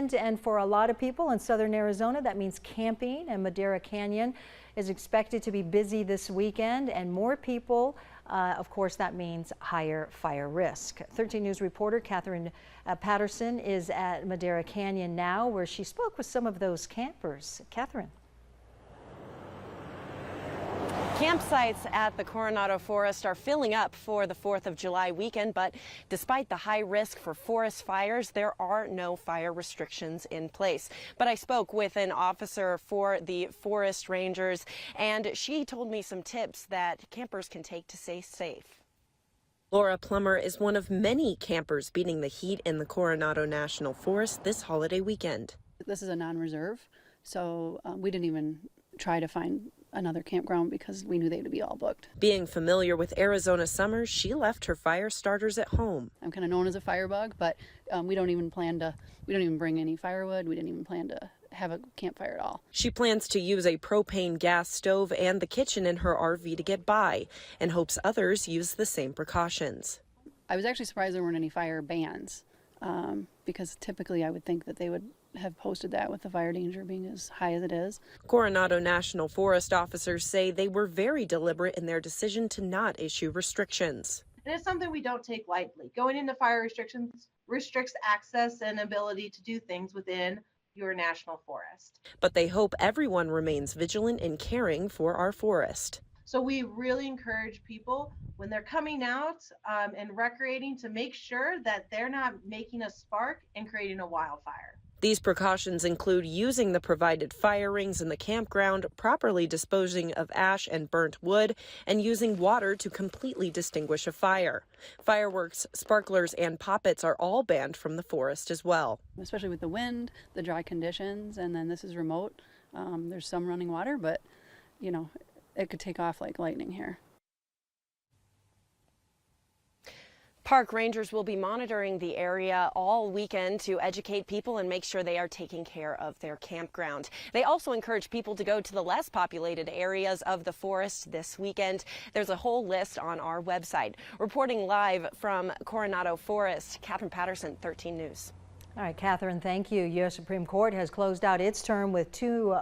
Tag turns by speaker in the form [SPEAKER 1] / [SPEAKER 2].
[SPEAKER 1] weekend, and for a lot of people in southern Arizona, that means camping, and Madera Canyon is expected to be busy this weekend, and more people, of course, that means higher fire risk. 13 News reporter Catherine Patterson is at Madera Canyon now, where she spoke with some of those campers. Catherine.
[SPEAKER 2] Campsites at the Coronado Forest are filling up for the 4th of July weekend, but despite the high risk for forest fires, there are no fire restrictions in place. But I spoke with an officer for the forest rangers, and she told me some tips that campers can take to stay safe. Laura Plummer is one of many campers beating the heat in the Coronado National Forest this holiday weekend.
[SPEAKER 3] This is a non-reserve, so we didn't even try to find another campground because we knew they'd be all booked.
[SPEAKER 2] Being familiar with Arizona summers, she left her fire starters at home.
[SPEAKER 3] I'm kind of known as a firebug, but we don't even bring any firewood. We didn't even plan to have a campfire at all.
[SPEAKER 2] She plans to use a propane gas stove and the kitchen in her RV to get by, and hopes others use the same precautions.
[SPEAKER 3] I was actually surprised there weren't any fire bans, because typically I would think that they would have posted that with the fire danger being as high as it is.
[SPEAKER 2] Coronado National Forest officers say they were very deliberate in their decision to not issue restrictions.
[SPEAKER 4] And it's something we don't take lightly. Going into fire restrictions restricts access and ability to do things within your national forest.
[SPEAKER 2] But they hope everyone remains vigilant in caring for our forest.
[SPEAKER 4] So we really encourage people when they're coming out and recreating to make sure that they're not making a spark and creating a wildfire.
[SPEAKER 2] These precautions include using the provided fire rings in the campground, properly disposing of ash and burnt wood, and using water to completely distinguish a fire. Fireworks, sparklers, and poppets are all banned from the forest as well.
[SPEAKER 3] Especially with the wind, the dry conditions, and then this is remote. There's some running water, but you know, it could take off like lightning here.
[SPEAKER 2] Park rangers will be monitoring the area all weekend to educate people and make sure they are taking care of their campground. They also encourage people to go to the less populated areas of the forest this weekend. There's a whole list on our website. Reporting live from Coronado Forest, Catherine Patterson, 13 News.
[SPEAKER 1] All right, Catherine, thank you. U.S. Supreme Court has closed out its term with two